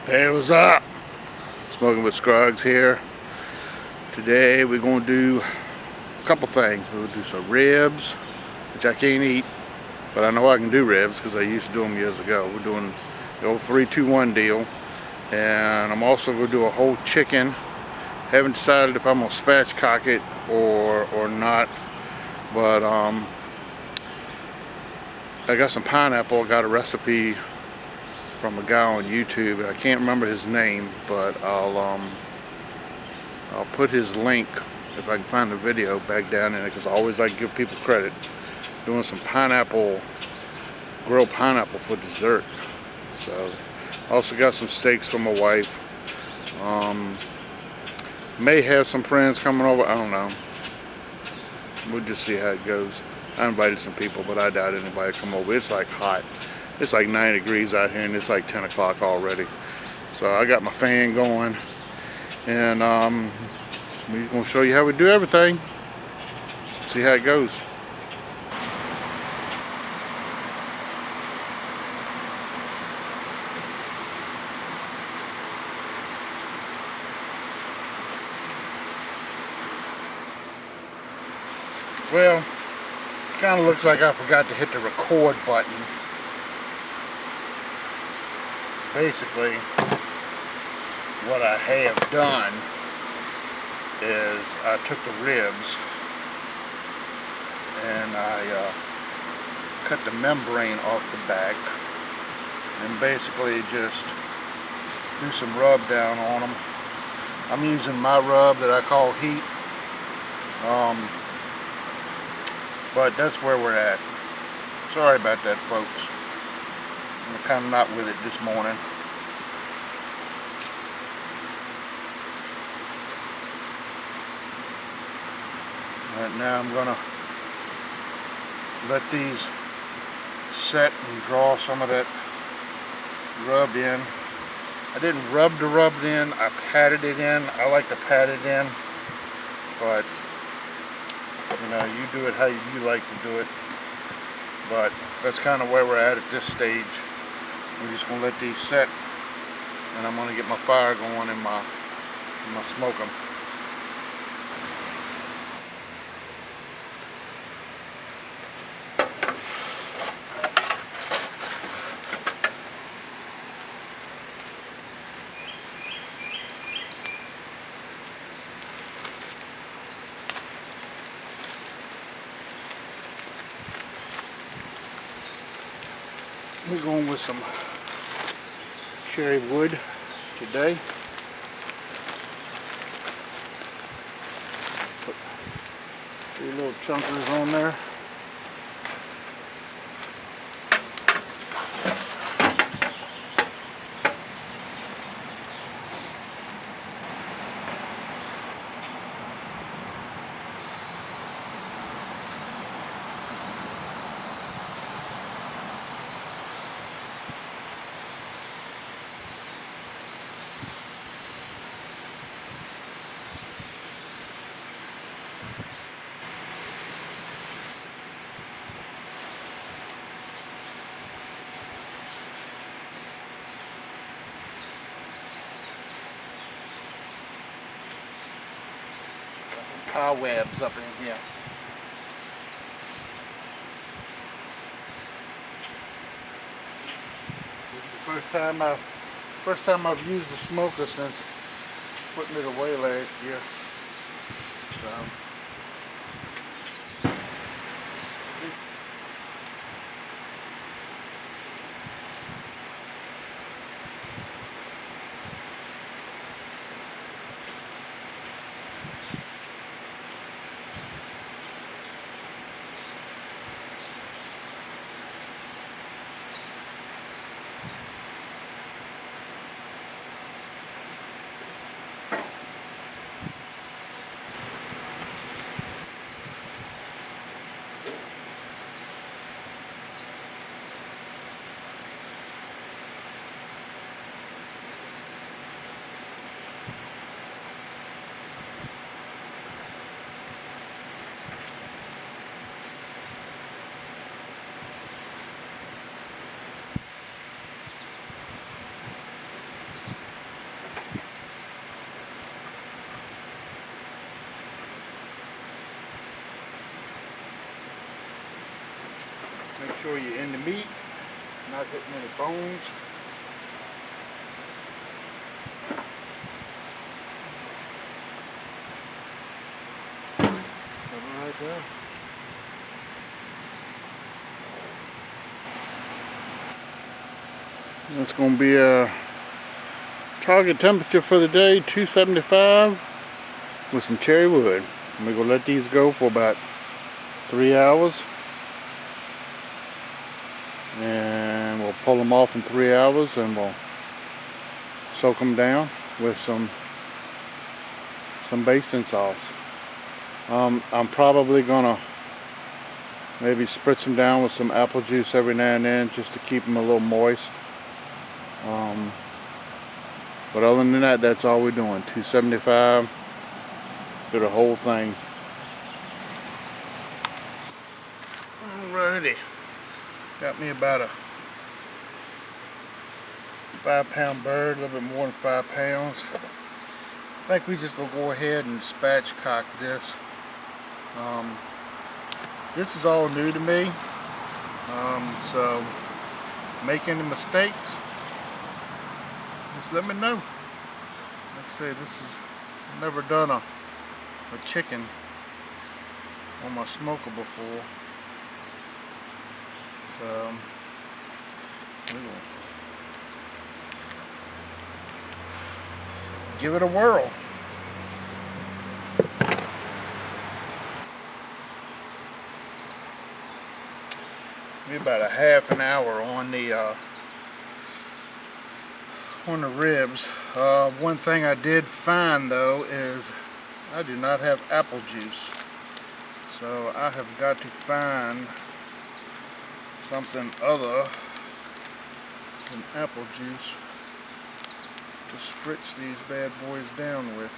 Hey, what's up? Smoking with SKRUGGS here. Today we're going to do a couple things. We'll do some ribs, which I can't eat, but I know I can do ribs because I used to do them years ago. We're doing the old 3-2-1 deal, and I'm also going to do a whole chicken. Haven't decided if I'm going to spatchcock it or not, but I got some pineapple. I got a recipe from a guy on YouTube, and I can't remember his name, but I'll put his link if I can find the video back down in it, because I always like to give people credit. Doing some pineapple, grilled pineapple for dessert. So also got some steaks for my wife. May have some friends coming over, I don't know. We'll just see how it goes. I invited some people, but I doubt anybody will come over. It's like hot. It's like 90 degrees out here, and it's like 10 o'clock already. So I got my fan going, and we're going to show you how we do everything. See how it goes. Well, it kind of looks like I forgot to hit the record button. Basically, what I have done is I took the ribs and I cut the membrane off the back and basically just do some rub down on them. I'm using my rub that I call Heat, but that's where we're at. Sorry about that, folks. I'm kind of not with it this morning. Right now I'm gonna let these set and draw some of that rub in. I didn't rub the rub in, I patted it in. I like to pat it in, but you know, you do it how you like to do it. But that's kind of where we're at this stage. I'm just gonna let these set, and I'm gonna get my fire going in my smoker. We're going with some cherry wood today. Put 3 little chunkers on there. Cobwebs up in here. This is the first time I've used the smoker since putting it away last year. So Make sure you're in the meat, not getting any bones. Something right there. That's going to be a target temperature for the day, 275 with some cherry wood. We're going to let these go for about 3 hours. And we'll pull them off in 3 hours and we'll soak them down with some basting sauce. I'm probably gonna maybe spritz them down with some apple juice every now and then just to keep them a little moist. But other than that, that's all we're doing. 275 through the whole thing. Alrighty. Got me about a 5-pound bird, a little bit more than 5 pounds. I think we just gonna go ahead and spatchcock this. This is all new to me, so make any mistakes, just let me know. Like I say, this is, I've never done a chicken on my smoker before, so we will give it a whirl. Maybe about a half an hour on the ribs. One thing I did find though is I do not have apple juice, so I have got to find something other than apple juice to spritz these bad boys down with.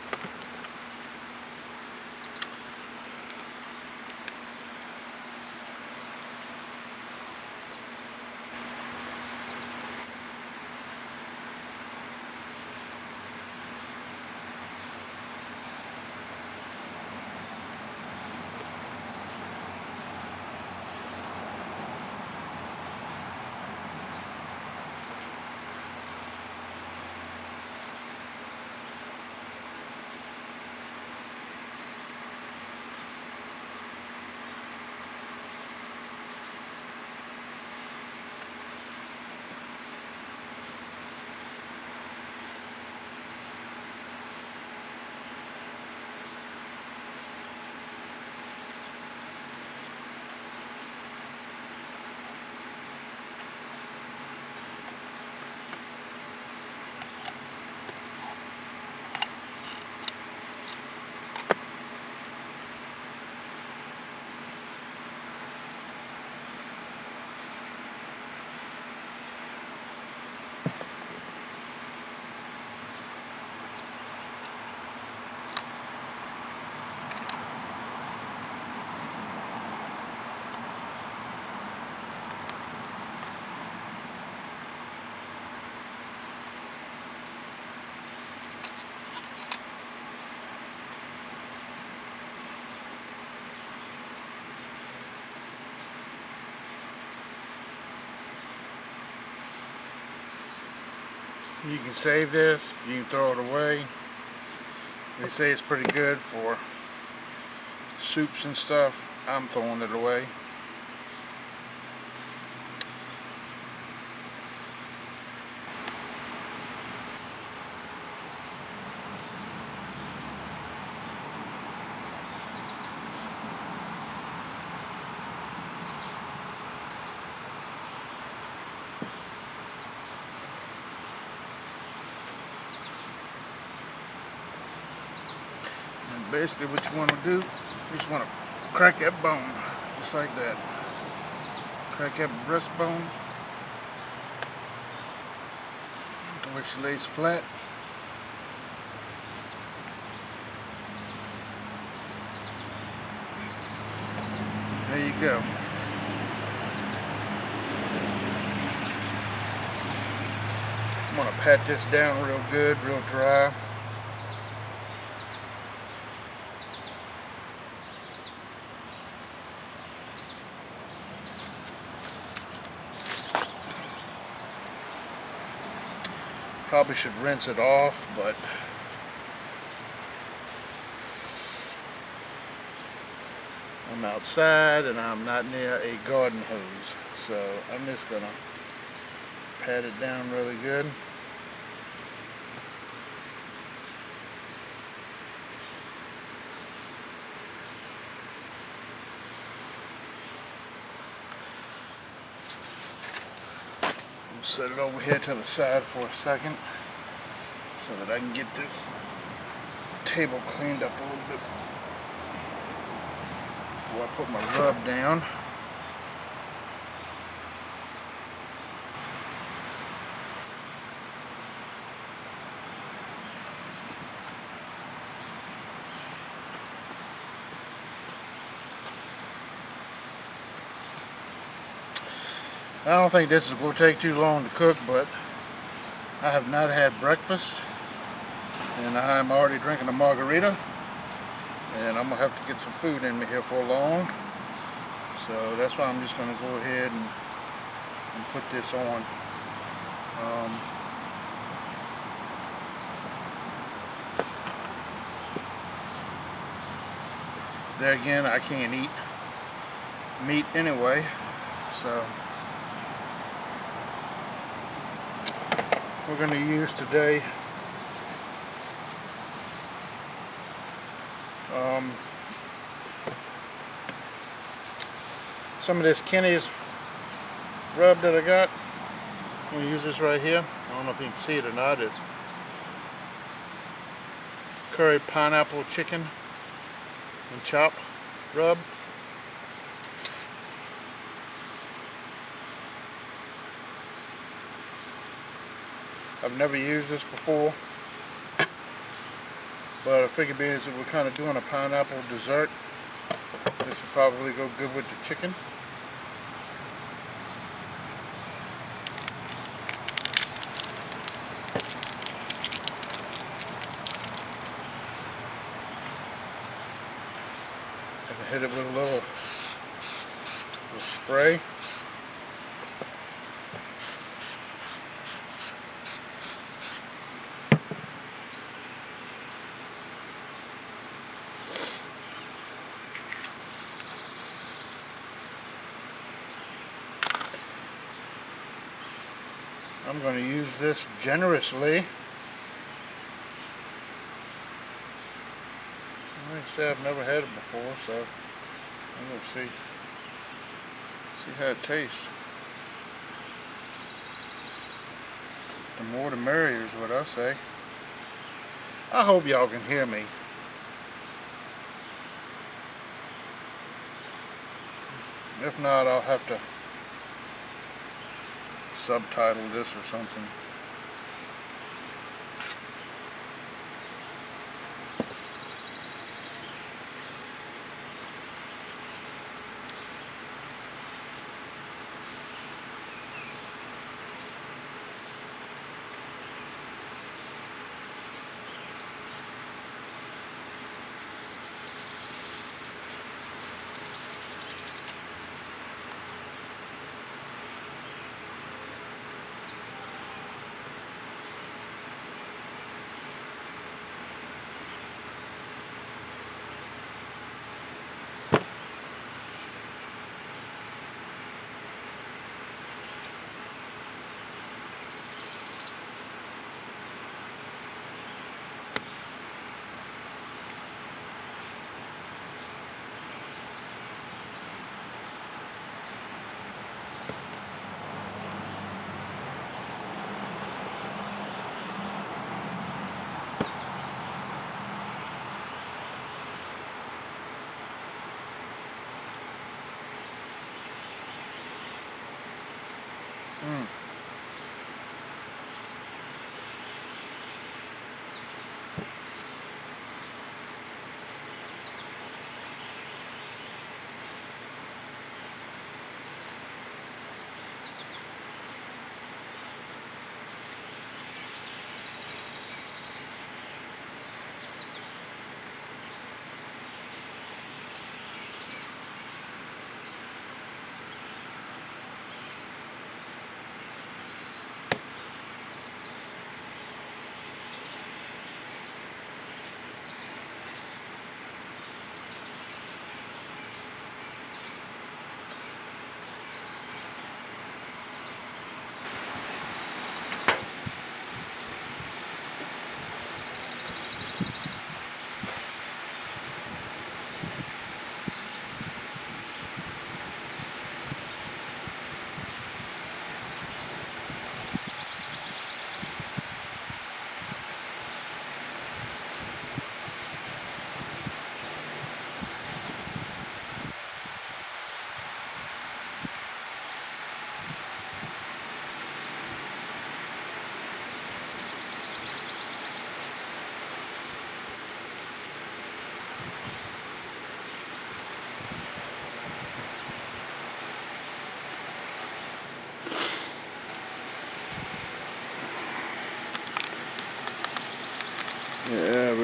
You can save this, you can throw it away. They say it's pretty good for soups and stuff. I'm throwing it away. Basically what you want to do, you just want to crack that bone, just like that. Crack that breastbone to where she lays flat. There you go. I'm going to pat this down real good, real dry. Probably should rinse it off, but I'm outside and I'm not near a garden hose, so I'm just gonna pat it down really good. Set it over here to the side for a second so that I can get this table cleaned up a little bit before I put my rub down. I don't think this is going to take too long to cook, but I have not had breakfast and I'm already drinking a margarita, and I'm going to have to get some food in me here for long. So that's why I'm just going to go ahead and put this on. There again, I can't eat meat anyway, so we're going to use today some of this Kenny's rub that I got. I'm going to use this right here. I don't know if you can see it or not. It's curry pineapple chicken and chop rub. I've never used this before, but I figured being that we're kind of doing a pineapple dessert, this would probably go good with the chicken. I hit it with a little spray. I'm going to use this generously. Like I said, I've never had it before, so I'm going to see how it tastes. The more the merrier is what I say. I hope y'all can hear me. If not, I'll have to subtitle this or something.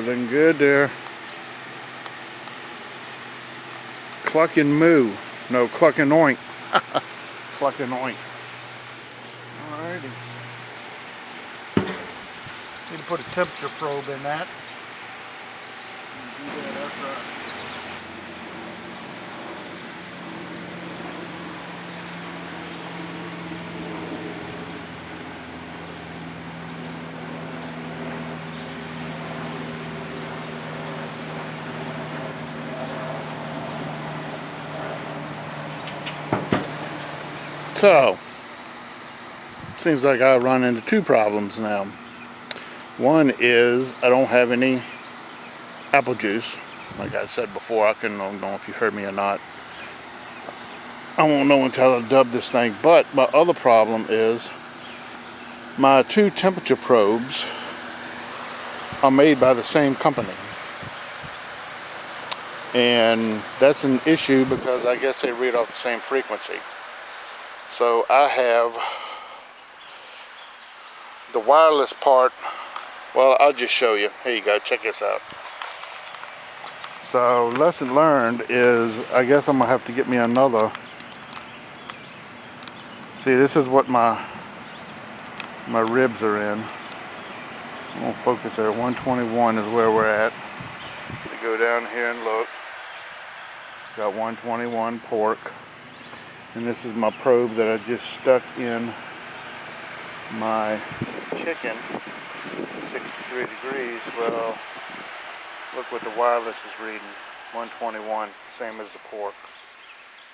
looking good there. Cluck and moo. No, cluck and oink. Cluck and oink. Alrighty. Need to put a temperature probe in that. Do that after So, seems like I run into two problems now. One is I don't have any apple juice. Like I said before, I couldn't know if you heard me or not. I won't know until I dub this thing. But my other problem is my two temperature probes are made by the same company. And that's an issue because I guess they read off the same frequency. So I have the wireless part. Well, I'll just show you. Here you go, check this out. So lesson learned is I guess I'm gonna have to get me another. See, this is what my ribs are in. I'm gonna focus there. 121 is where we're at. To go down here and look. Got 121 pork. And this is my probe that I just stuck in my chicken, 63 degrees. Well, look what the wireless is reading, 121, same as the pork.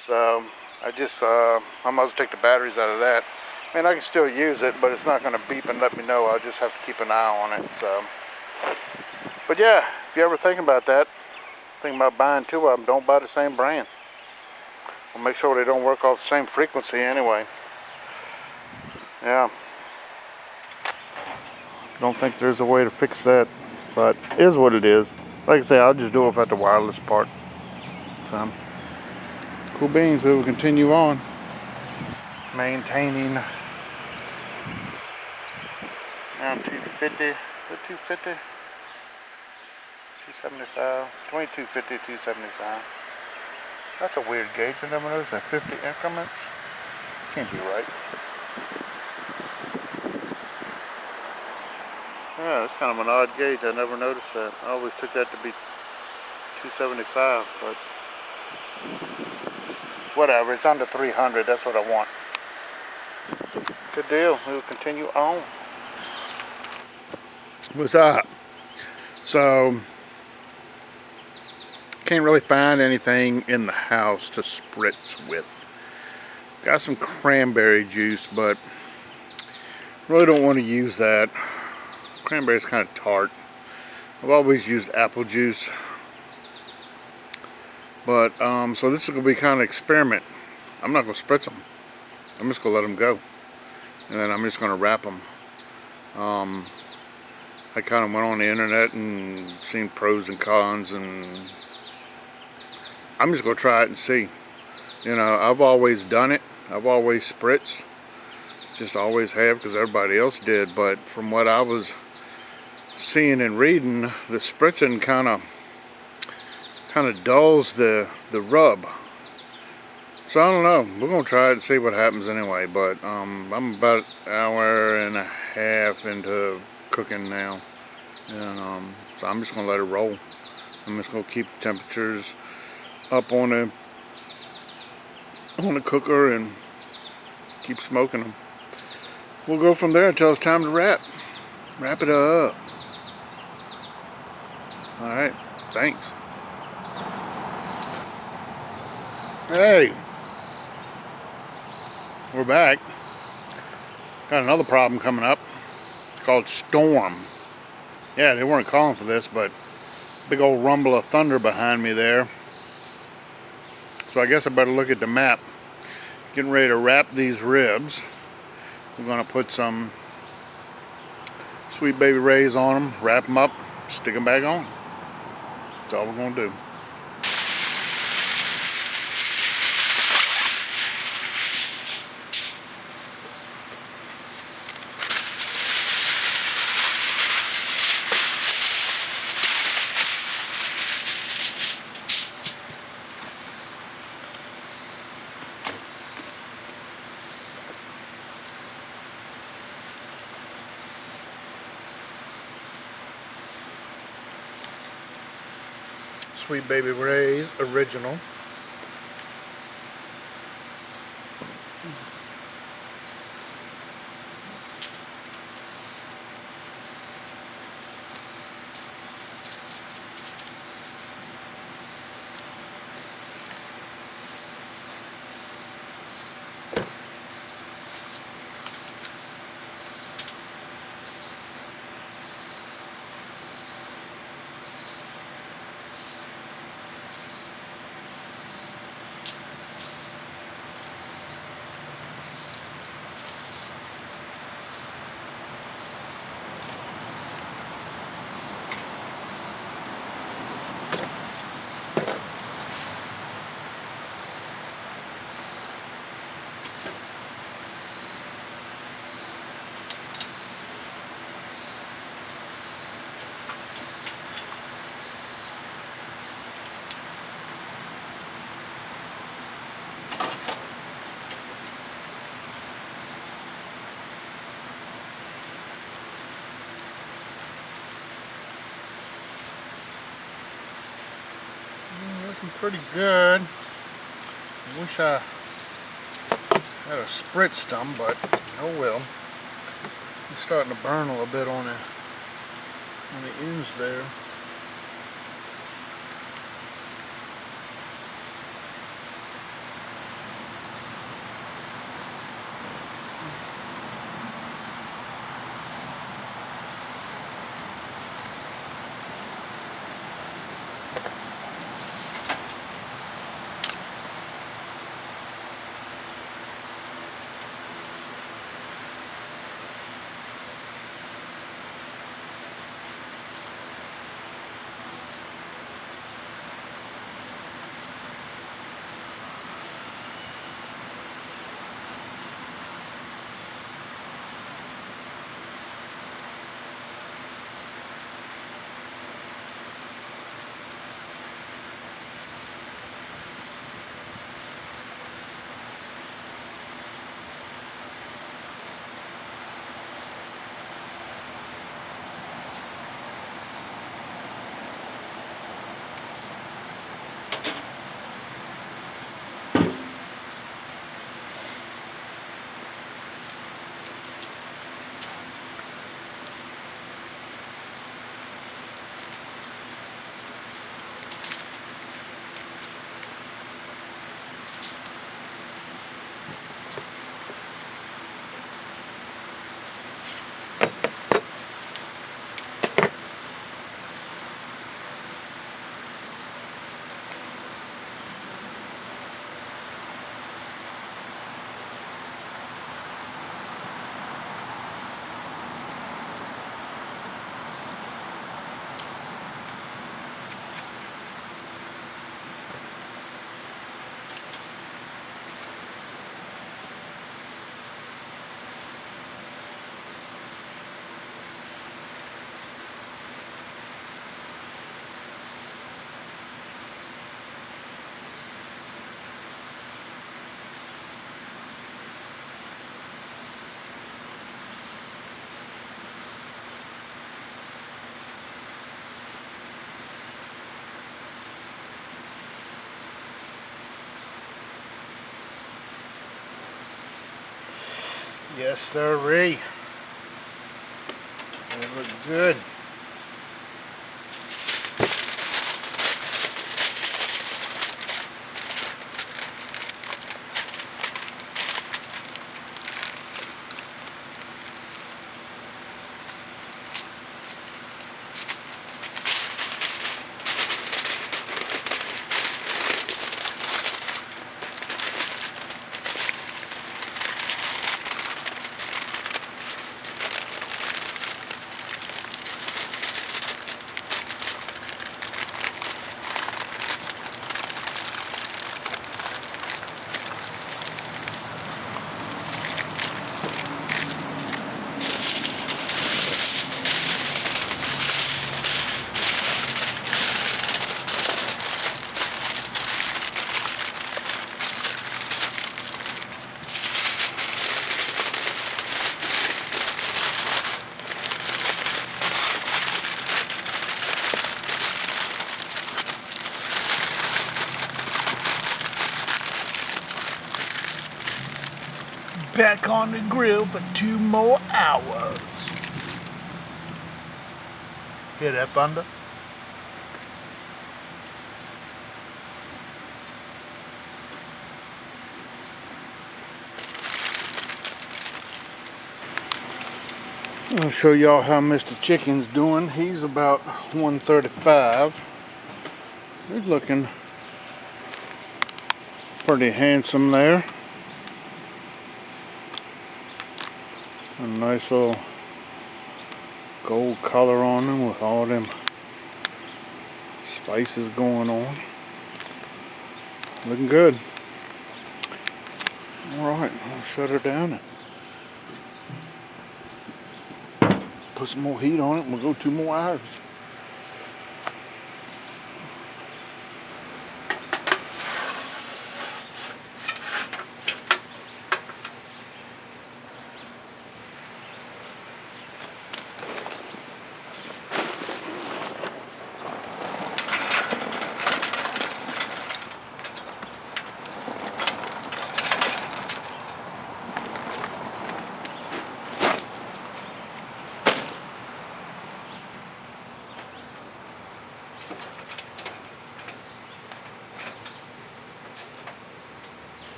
So I just, I might as well take the batteries out of that. I mean, I can still use it, but it's not going to beep and let me know. I'll just have to keep an eye on it. So, but yeah, if you're ever thinking about that, thinking about buying two of them, don't buy the same brand. We'll make sure they don't work off the same frequency anyway. Yeah. Don't think there's a way to fix that, but it is what it is. Like I say, I'll just do it without the wireless part. So, cool beans, we will continue on. Maintaining around 250, is it 250? 275, 2250, 275. That's a weird gauge. I never noticed that. 50 increments? Can't be right. Yeah, that's kind of an odd gauge. I never noticed that. I always took that to be 275, but whatever. It's under 300. That's what I want. Good deal. We will continue on. What's up? So, can't really find anything in the house to spritz with. Got some cranberry juice, but really don't want to use that. Cranberry's kind of tart. I've always used apple juice, but so this is going to be kind of an experiment. I'm not going to spritz them. I'm just going to let them go, and then I'm just going to wrap them. I kind of went on the internet and seen pros and cons, and I'm just going to try it and see. You know, I've always done it. I've always spritzed. Just always have, because everybody else did. But from what I was seeing and reading, the spritzing kind of dulls the rub. So I don't know. We're going to try it and see what happens anyway. But I'm about an hour and a half into cooking now. And so I'm just going to let it roll. I'm just going to keep the temperatures up on the cooker and keep smoking them. We'll go from there until it's time to wrap it up. Alright, thanks. Hey, we're back. Got another problem coming up. It's called storm. Yeah, they weren't calling for this, but big old rumble of thunder behind me there. So I guess I better look at the map. Getting ready to wrap these ribs. We're going to put some Sweet Baby Rays on them, wrap them up, stick them back on. That's all we're going to do. Sweet Baby Ray's original. Looking pretty good. I wish I had a spritzed them, but oh well. It's starting to burn a little bit on the ends there. Yes, sirree. They look good. back on the grill for 2 more hours. Hear that thunder? I'll show y'all how Mr. Chicken's doing. He's about 135. He's looking pretty handsome there. A nice little gold color on him with all them spices going on. Looking good. Alright, I'll shut her down and put some more heat on it and we'll go 2 more hours.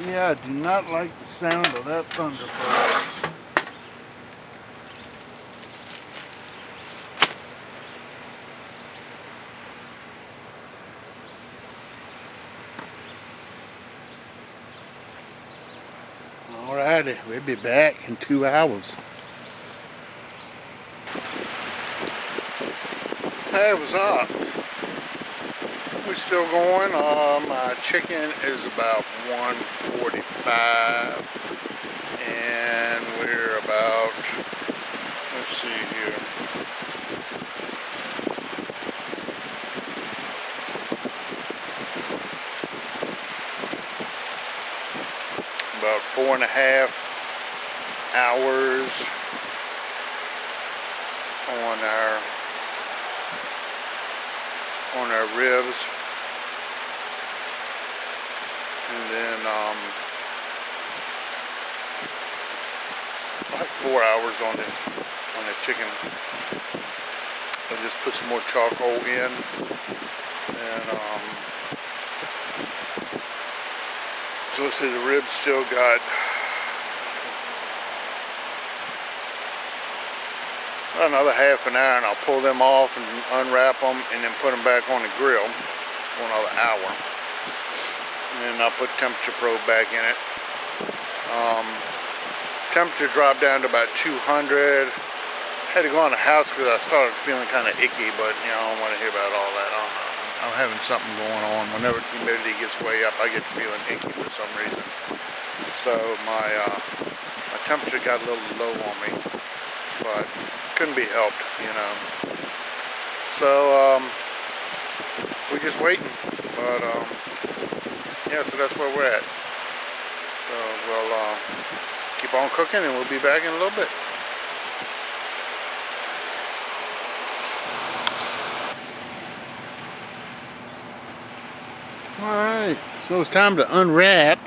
Yeah, I do not like the sound of that thunderbolt. Alrighty, we'll be back in 2 hours. Hey, what's up? We're still going. My chicken is about 145 and we're about, let's see here, about 4.5 hours on our ribs. And then like 4 hours on the chicken. I just put some more charcoal in, and so let's see, the ribs still got another half an hour, and I'll pull them off and unwrap them, and then put them back on the grill for another hour. And I'll put temperature probe back in it. Temperature dropped down to about 200. Had to go in the house because I started feeling kind of icky, but you know, I don't want to hear about all that. I don't know. I'm having something going on. Whenever the humidity gets way up, I get feeling icky for some reason. So my temperature got a little low on me, but couldn't be helped, you know. So we're just waiting, but yeah, so that's where we're at. So we'll keep on cooking and we'll be back in a little bit. Alright, so it's time to unwrap.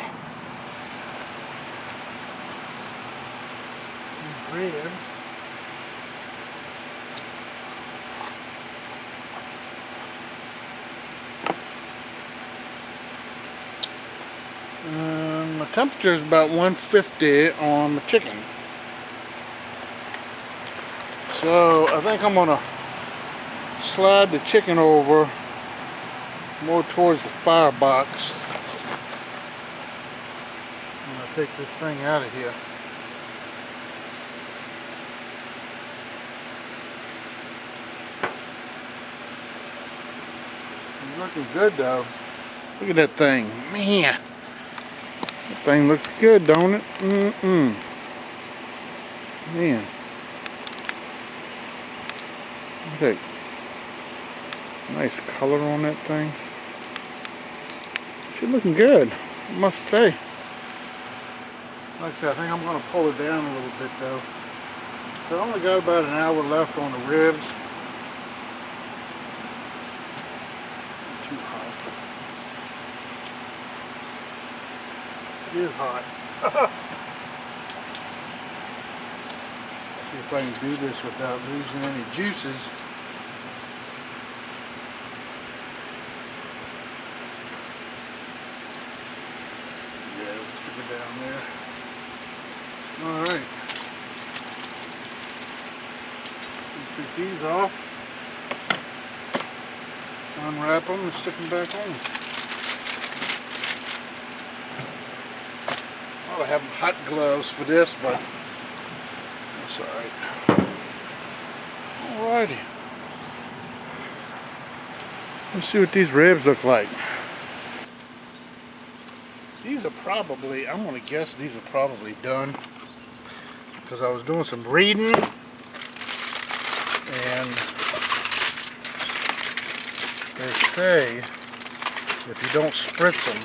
Ribs. My temperature is about 150 on my chicken. So I think I'm gonna slide the chicken over more towards the firebox. I'm gonna take this thing out of here. It's looking good though. Look at that thing, man. That thing looks good, don't it? Man. Look at nice color on that thing. She's looking good, I must say. Like I said, I think I'm going to pull it down a little bit though. So I only got about an hour left on the ribs. Too hot. It is hot. See if I can do this without losing any juices. Yeah, let's stick it down there. Alright. Take these off. Unwrap them and stick them back on. I ought to have hot gloves for this, but that's alright. Alrighty. Let's see what these ribs look like. These are probably, I'm going to guess these are probably done. Because I was doing some reading. And they say if you don't spritz them,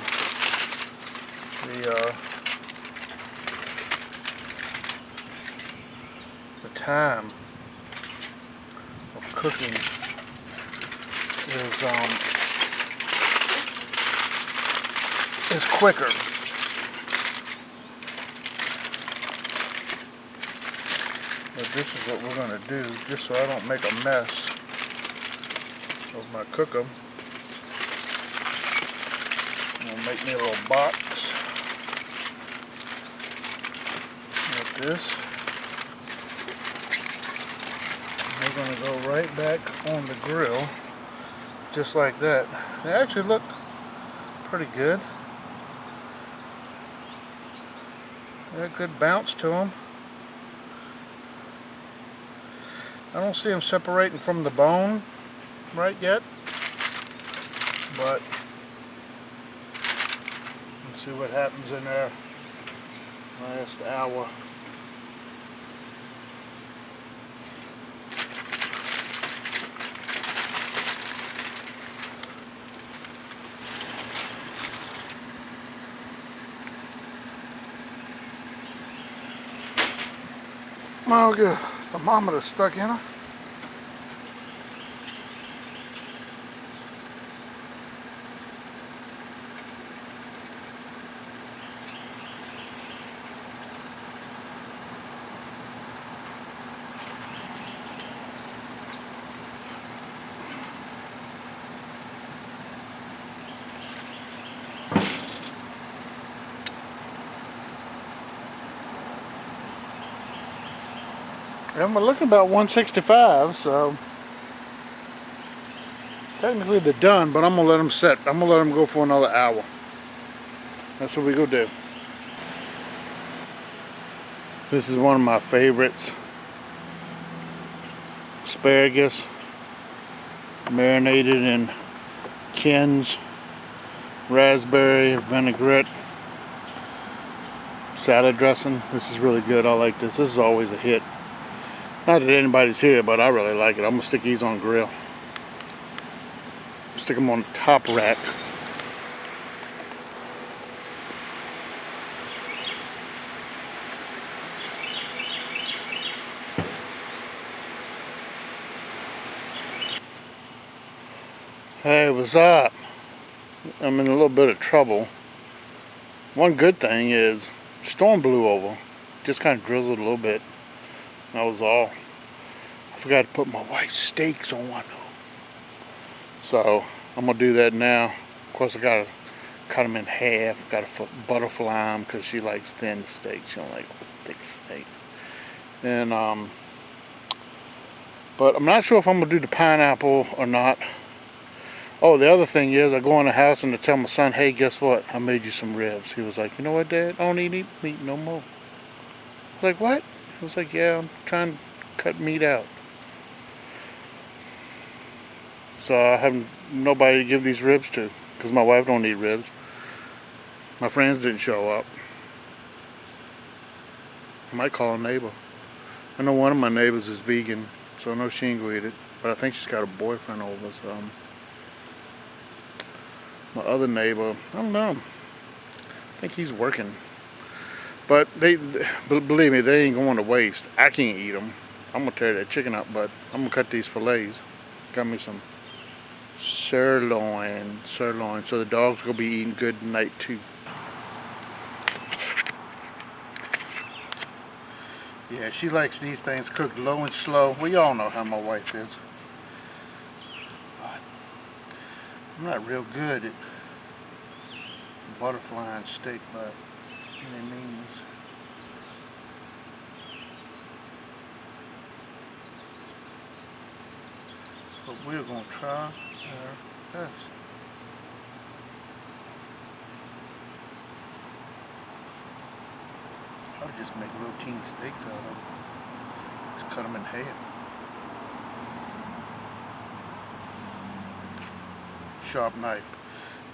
the time of cooking is quicker. But this is what we're going to do, just so I don't make a mess of my cookum. I'm going to make me a little box like this. And we're going to go right back on the grill, just like that. They actually look pretty good. They got good bounce to them. I don't see them separating from the bone right yet, but let's see what happens in there last hour. Oh, good. Thermometer stuck in her. And we're looking about 165, so technically they're done, but I'm gonna let them set. I'm gonna let them go for another hour. That's what we go do. This is one of my favorites. Asparagus, marinated in Ken's raspberry vinaigrette salad dressing. This is really good. I like this. This is always a hit. Not that anybody's here, but I really like it. I'm gonna stick these on grill. Stick them on the top rack. Hey, what's up? I'm in a little bit of trouble. One good thing is, storm blew over. Just kind of drizzled a little bit. That was all. I forgot to put my white steaks on. So I'm gonna do that now. Of course, I gotta cut them in half. Gotta butterfly them because she likes thin steak. She don't like thick steak. And but I'm not sure if I'm gonna do the pineapple or not. Oh, the other thing is, I go in the house and I tell my son, hey, guess what? I made you some ribs. He was like, you know what, Dad? I don't eat meat no more. I was like, what? I was like, yeah, I'm trying to cut meat out. So I have nobody to give these ribs to, because my wife don't eat ribs. My friends didn't show up. I might call a neighbor. I know one of my neighbors is vegan, so I know she ain't gonna eat it. But I think she's got a boyfriend over, so. My other neighbor, I don't know. I think he's working. But believe me, they ain't going to waste. I can't eat them. I'm gonna tear that chicken up, but I'm gonna cut these fillets. Got me some sirloin. So the dog's gonna be eating good tonight too. Yeah, she likes these things cooked low and slow. Well, y'all know how my wife is. But I'm not real good at butterfly steak by any means. But we're going to try our best. I would just make little teeny steaks out of them. Just cut them in half. Sharp knife.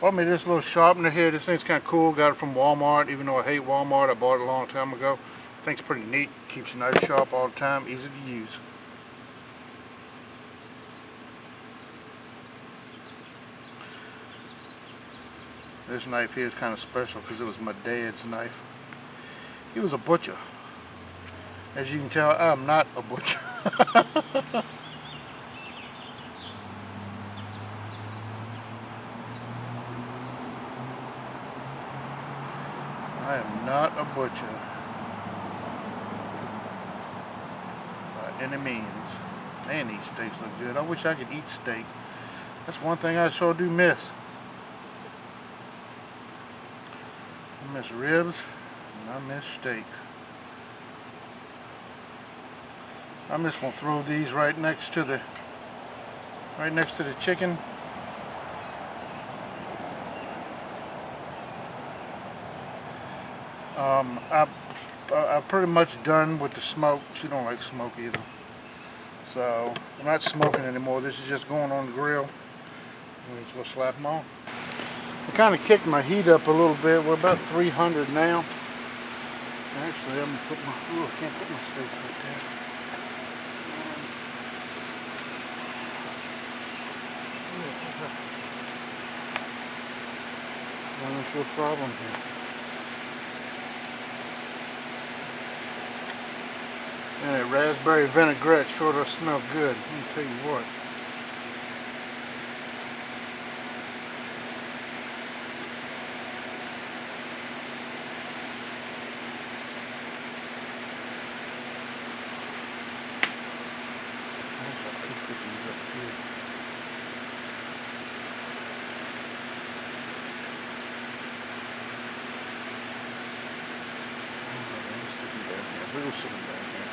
Bought me this little sharpener here. This thing's kind of cool. Got it from Walmart. Even though I hate Walmart, I bought it a long time ago. Thing's pretty neat. Keeps your knife sharp all the time. Easy to use. This knife here is kind of special because it was my dad's knife. He was a butcher. As you can tell, I'm not a butcher. I am not a butcher by any means. Man, these steaks look good. I wish I could eat steak. That's one thing I sure do miss. I miss ribs and I miss steak. I'm just gonna throw these right next to the chicken. I'm pretty much done with the smoke. She don't like smoke either. So I'm not smoking anymore. This is just going on the grill. I'm just gonna slap them on. I kind of kicked my heat up a little bit. We're about 300 now. Actually, I'm gonna put my, ooh, I can't put my steaks like that. That's your problem here. And that raspberry vinaigrette sure does smell good. Let me tell you what. We'll sit them down here.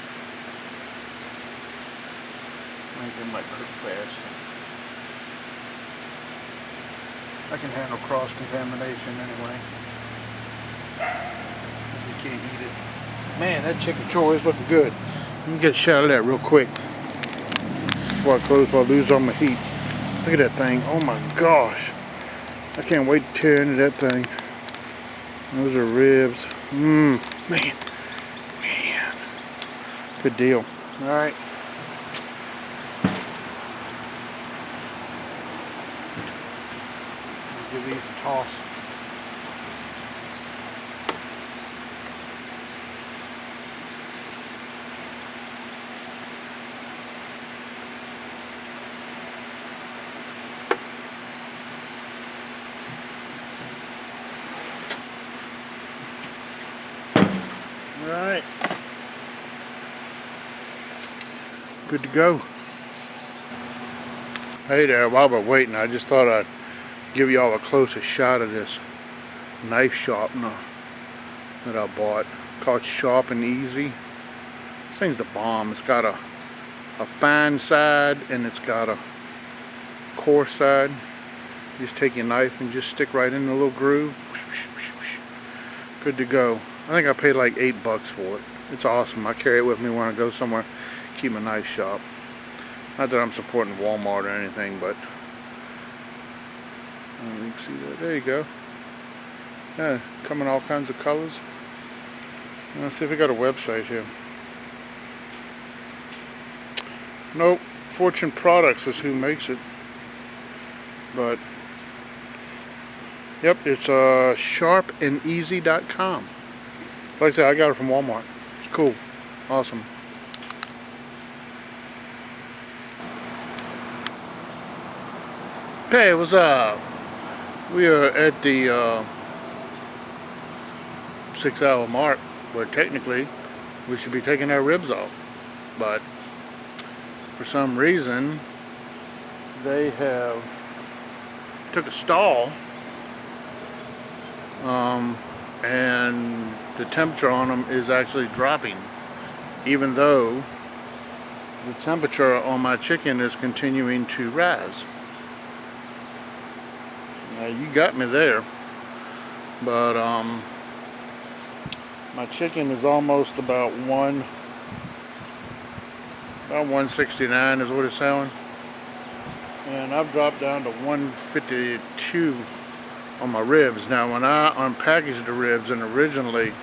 I think they might cook fast. I can handle cross-contamination anyway. If you can't eat it. Man, that chicken sure is looking good. Let me get a shot of that real quick before I close, before I lose all my heat. Look at that thing. Oh my gosh. I can't wait to tear into that thing. Those are ribs. Man. Good deal. Alright. Give these a toss. Alright. Good to go. Hey there, while we're waiting, I just thought I'd give y'all a closer shot of this knife sharpener that I bought. Called Sharp and Easy. This thing's the bomb. It's got a fine side and it's got a coarse side. You just take your knife and just stick right in the little groove. Good to go. I think I paid like $8 for it. It's awesome. I carry it with me when I go somewhere. Keep my knife sharp. Not that I'm supporting Walmart or anything, but you can see that. There you go. Yeah, come in all kinds of colors. Let's see if we got a website here. Nope, Fortune Products is who makes it. But, yep, it's sharpandeasy.com. Like I said, I got it from Walmart. It's cool. Awesome. Hey, what's up? We are at the 6-hour mark where technically we should be taking our ribs off. But for some reason, they have took a stall, and the temperature on them is actually dropping, even though the temperature on my chicken is continuing to rise. Now you got me there, but my chicken is almost about 169 is what it's selling, and I've dropped down to 152 on my ribs. Now when I unpackaged the ribs and originally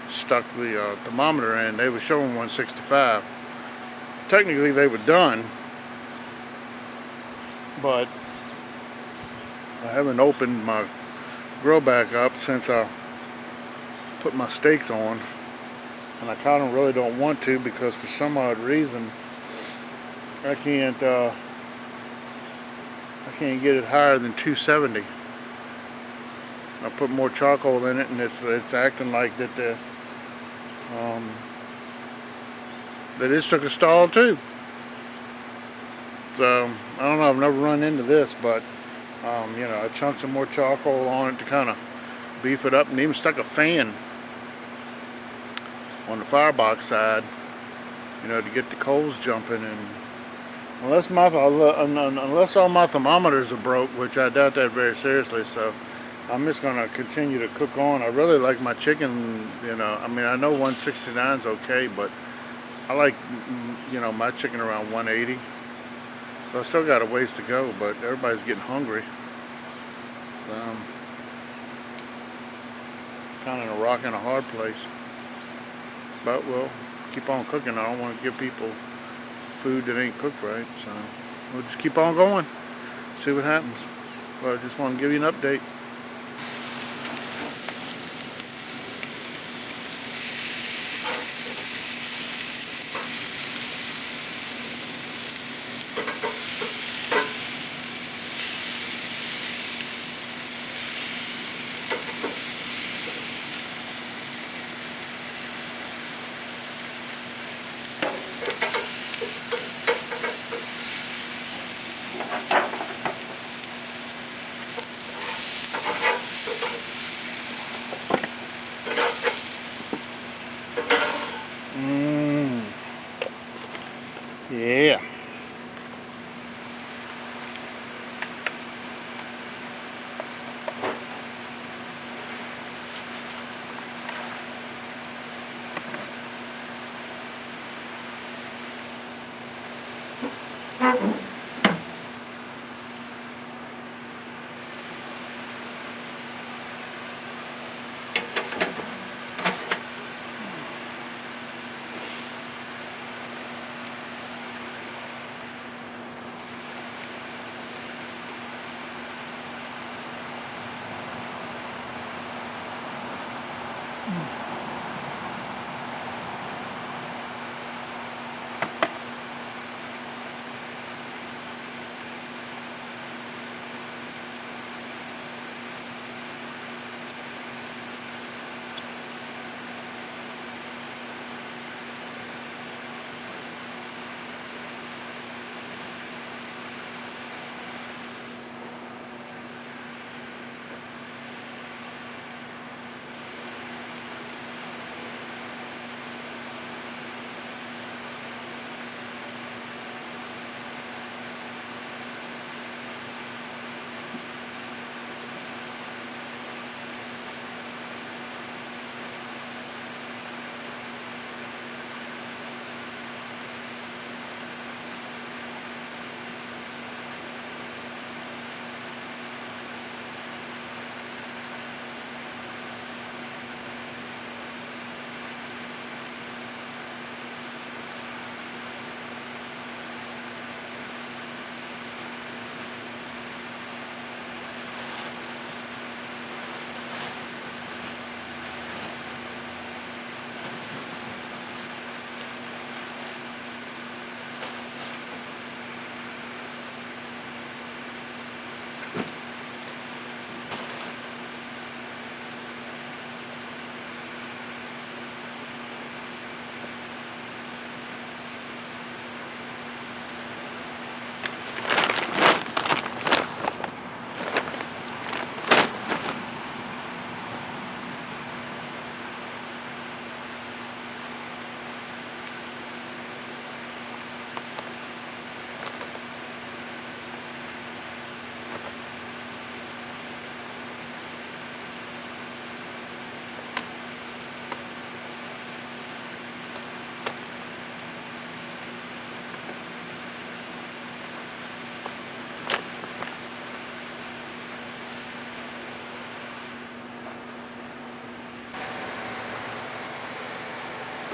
stuck the thermometer in, they were showing 165. Technically they were done, but I haven't opened my grill back up since I put my steaks on, and I kind of really don't want to because for some odd reason I can't get it higher than 270. I put more charcoal in it, and it's acting like that it took a stall too. So I don't know, I've never run into this, but you know, I chunked some more charcoal on it to kind of beef it up, and even stuck a fan on the firebox side, you know, to get the coals jumping. And unless all my thermometers are broke, which I doubt that very seriously, so I'm just gonna continue to cook on. I really like my chicken, you know. I mean, I know 169 is okay, but I like, you know, my chicken around 180. So I still got a ways to go, but everybody's getting hungry. So I'm kind of in a rock and a hard place. But we'll keep on cooking. I don't want to give people food that ain't cooked right, so we'll just keep on going, see what happens. But I just want to give you an update. Yeah.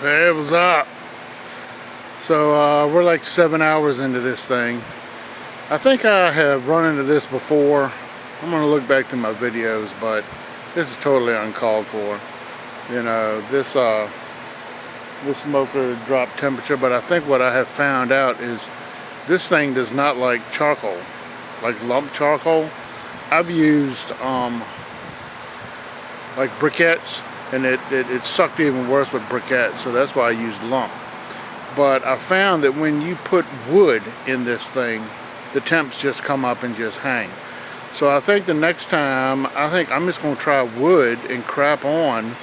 Hey, what's up? So we're like 7 hours into this thing. I think I have run into this before. I'm gonna look back to my videos, but this is totally uncalled for. You know, this smoker dropped temperature, but I think what I have found out is this thing does not like charcoal, like lump charcoal. I've used like briquettes, and it sucked even worse with briquettes, so that's why I used lump. But I found that when you put wood in this thing, the temps just come up and just hang. So I think the next time, I think I'm just going to try wood and crap on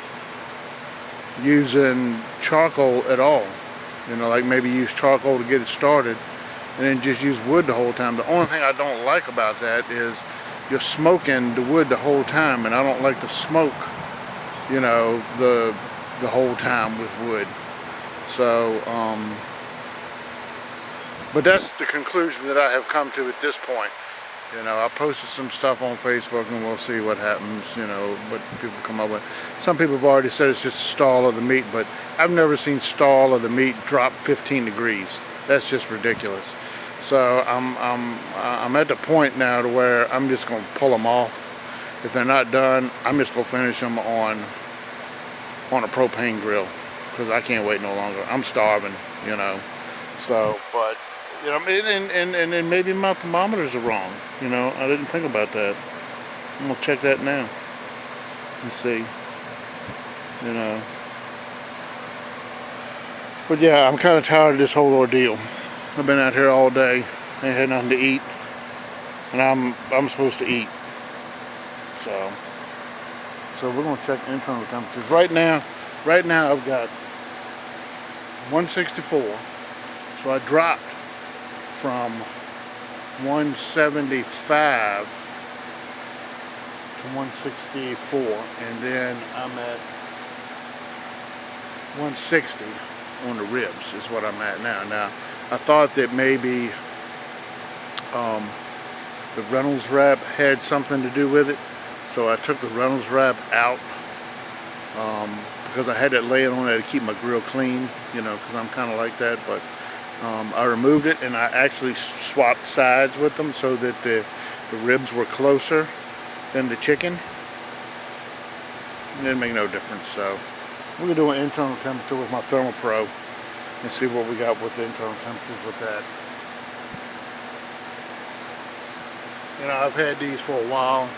using charcoal at all. You know, like maybe use charcoal to get it started and then just use wood the whole time. The only thing I don't like about that is you're smoking the wood the whole time, and I don't like to smoke, you know, the whole time with wood. So, but that's the conclusion that I have come to at this point. You know, I posted some stuff on Facebook and we'll see what happens, you know, what people come up with. Some people have already said it's just a stall of the meat, but I've never seen stall of the meat drop 15 degrees. That's just ridiculous. So I'm at the point now to where I'm just going to pull them off. If they're not done, I'm just going to finish them on a propane grill, because I can't wait no longer. I'm starving, you know. So, but, you know, and maybe my thermometers are wrong. You know, I didn't think about that. I'm gonna check that now and see. You know. But yeah, I'm kind of tired of this whole ordeal. I've been out here all day, ain't had nothing to eat, and I'm supposed to eat. So we're gonna check internal temperatures right now. Right now I've got 164, so I dropped from 175 to 164, and then I'm at 160 on the ribs is what I'm at now. Now, I thought that maybe the Reynolds wrap had something to do with it, so I took the Reynolds wrap out. Because I had that laying on there to keep my grill clean, you know, because I'm kind of like that. But I removed it, and I actually swapped sides with them so that the ribs were closer than the chicken. It didn't make no difference. So we're gonna do an internal temperature with my Thermal Pro and see what we got with the internal temperatures with that. You know, I've had these for a while.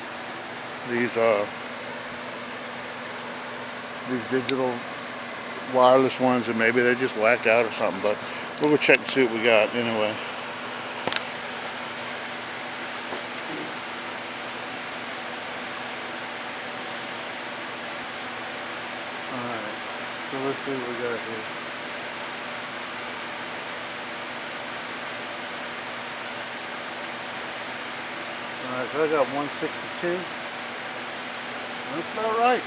These digital wireless ones, and maybe they're just whacked out or something, but we'll go check and see what we got anyway. Alright, so let's see what we got here. Alright, so I got 162. That's about right.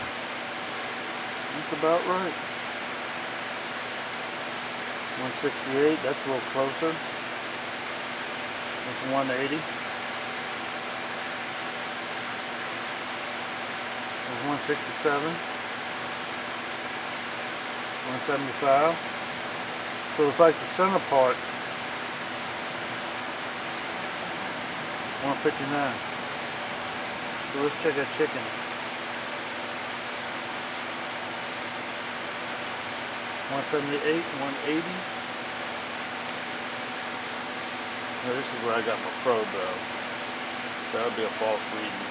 That's about right. 168, that's a little closer. That's 180. That's 167. 175. So it's like the center part. 159. So let's check that chicken. 178, 180. Now this is where I got my probe though. So that would be a false reading.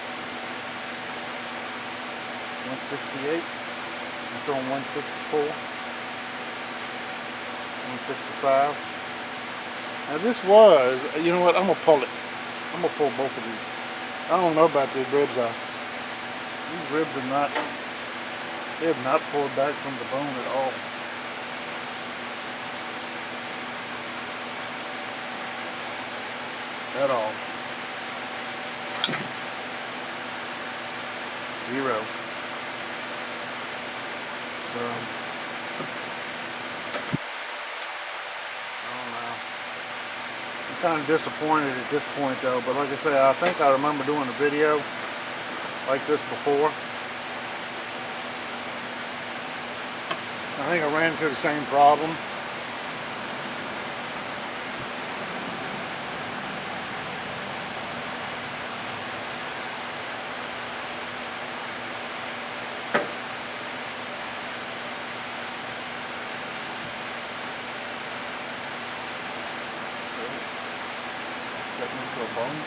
168. I'm showing 164. 165. Now this was, you know what, I'm gonna pull it. I'm gonna pull both of these. I don't know about these ribs though. These ribs are not, they have not pulled back from the bone at all. At all. 0. So I don't know. I'm kind of disappointed at this point though, but like I say, I think I remember doing a video like this before. I think I ran into the same problem. Got me to a bone.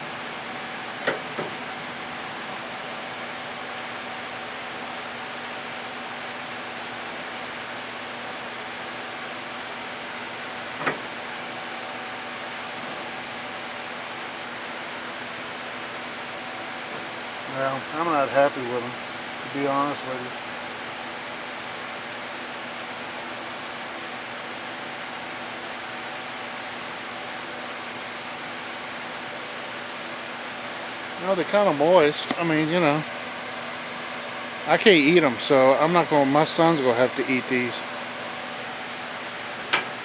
Well, I'm not happy with them, to be honest with you. No, they're kind of moist. I mean, you know, I can't eat them, so I'm not going. My son's gonna have to eat these.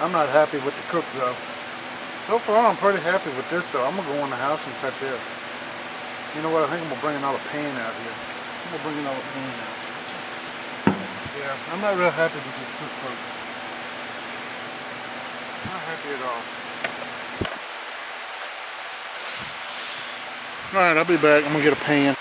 I'm not happy with the cook though. So far, I'm pretty happy with this though. I'm gonna go in the house and cut this. You know what? I think I'm gonna bring another pan out here. I'm gonna bring another pan out. Yeah, I'm not real happy with this cook cook. Not happy at all. Alright, I'll be back. I'm gonna get a pan.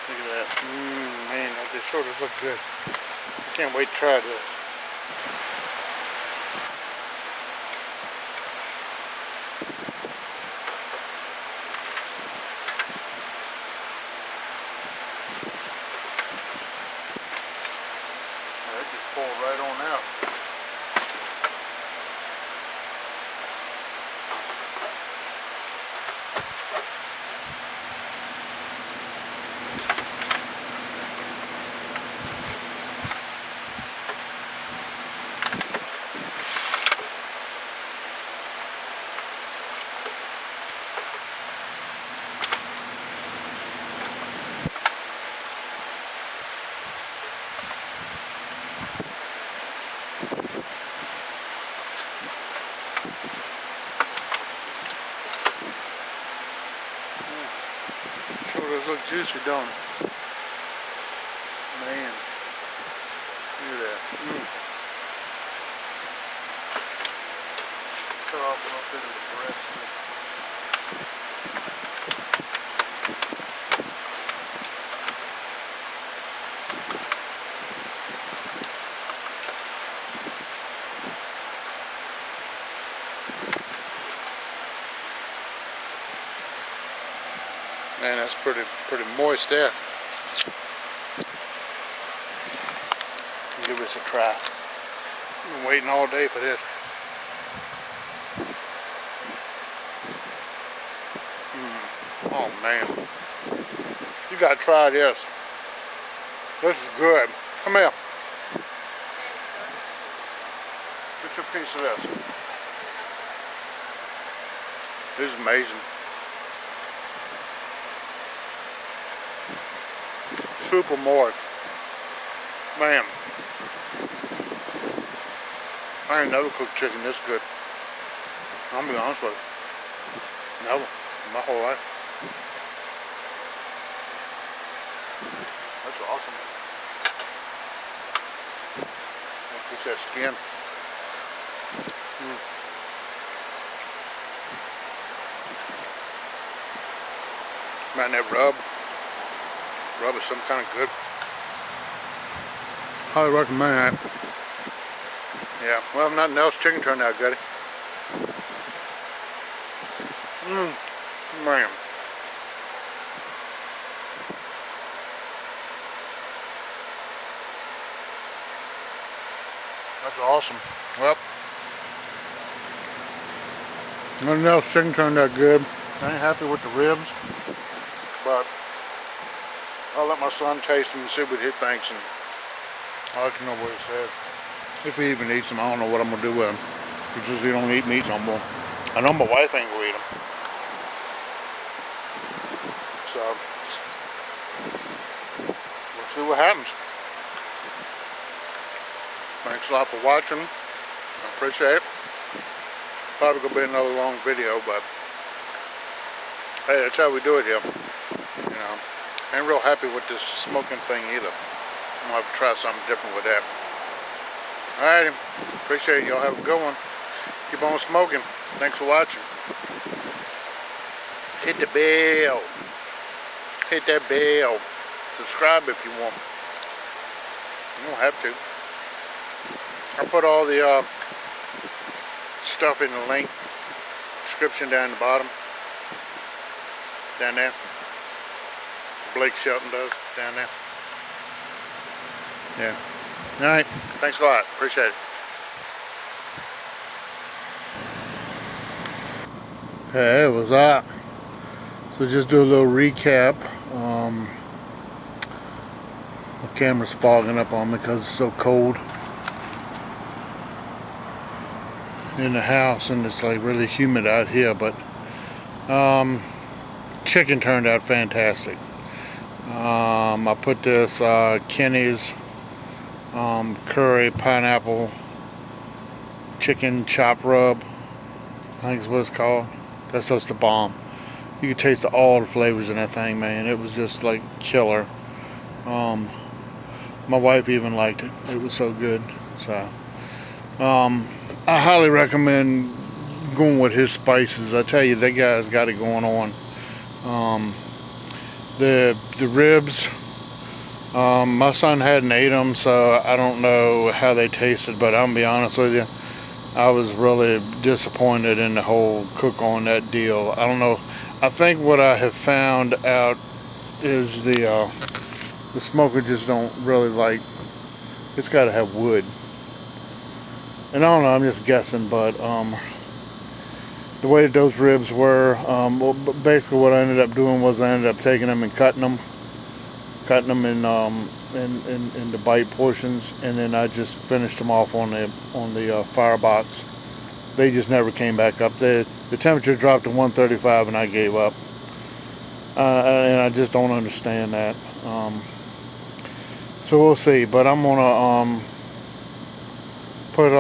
Look at that. Man, these shoulders look good. I can't wait to try this. That just pulled right on out. Shoulders look juicy, don't they? Man, look at that. Cut off a little bit of the breast. Man, that's pretty moist there. Give this a try. I've been waiting all day for this. Oh man, you gotta try this. This is good. Come here. Get your piece of this. This is amazing. Super moist. Man. I ain't never cooked chicken this good. I'm gonna be honest with you. Never. My whole life. That's awesome. That piece of skin. Man, that rub. Rub is some kind of good. Highly recommend that. Yeah, well, if nothing else, chicken turned out good. Man. That's That's awesome. Well, nothing else. Chicken turned out good. I ain't happy with the ribs, but I'll let my son taste them and see what he thinks, and I'll let you know what he says. If he even eats them, I don't know what I'm gonna do with them. He just he don't eat meat no more. I know my wife ain't gonna eat them. So we'll see what happens. Thanks a lot for watching. I appreciate it. Probably gonna be another long video, but hey, that's how we do it here. You know, I ain't real happy with this smoking thing either. I'm gonna have to try something different with that. Alrighty, appreciate it. Y'all have a good one. Keep on smoking. Thanks for watching. Hit the bell. Hit that bell. Subscribe if you want. You don't have to. I'll put all the stuff in the link description down the bottom. Down there. Blake Shelton does down there. Yeah. Alright. Thanks a lot. Appreciate it. Hey, what's up? So just do a little recap. My camera's fogging up on me because it's so cold in the house, and it's like really humid out here, but chicken turned out fantastic. I put this Kenny's curry pineapple chicken chop rub, I think is what it's called. That's just the bomb. You could taste all the flavors in that thing, man. It was just like killer. My wife even liked it. It was so good. So I highly recommend going with his spices. I tell you, that guy's got it going on. The ribs, my son hadn't ate them, so I don't know how they tasted, but I'm gonna be honest with you, I was really disappointed in the whole cook on that deal. I don't know. I think what I have found out is the smoker just don't really like, it's got to have wood. And I don't know, I'm just guessing, but the way that those ribs were, well, basically what I ended up doing was I ended up taking them and cutting them in the bite portions, and then I just finished them off on the firebox. They just never came back up. The temperature dropped to 135 and I gave up. And I just don't understand that. So we'll see. But I'm gonna put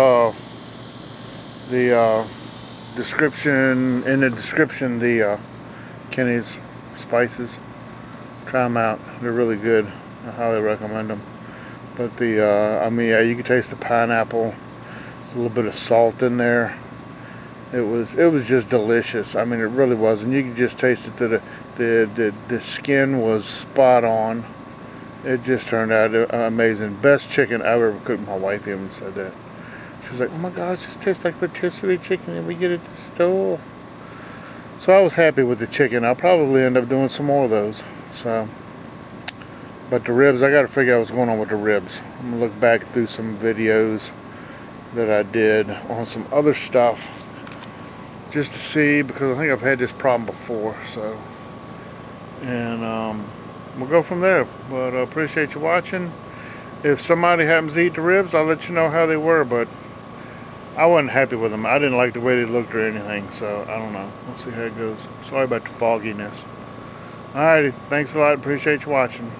the description the Kenny's spices. Try them out. They're really good. I highly recommend them. But I mean, yeah, you can taste the pineapple. A little bit of salt in there. It was just delicious. I mean, it really was, and you could just taste it. The skin was spot on. It just turned out amazing. Best chicken I've ever cooked. My wife even said that. She was like, "Oh my God, it just tastes like rotisserie chicken that we get at the store." So I was happy with the chicken. I'll probably end up doing some more of those. So, but the ribs, I got to figure out what's going on with the ribs. I'm gonna look back through some videos that I did on some other stuff, just to see, because I think I've had this problem before. So, and we'll go from there. But I appreciate you watching. If somebody happens to eat the ribs, I'll let you know how they were, but I wasn't happy with them. I didn't like the way they looked or anything, so I don't know. We'll see how it goes. Sorry about the fogginess. Alrighty, thanks a lot. Appreciate you watching.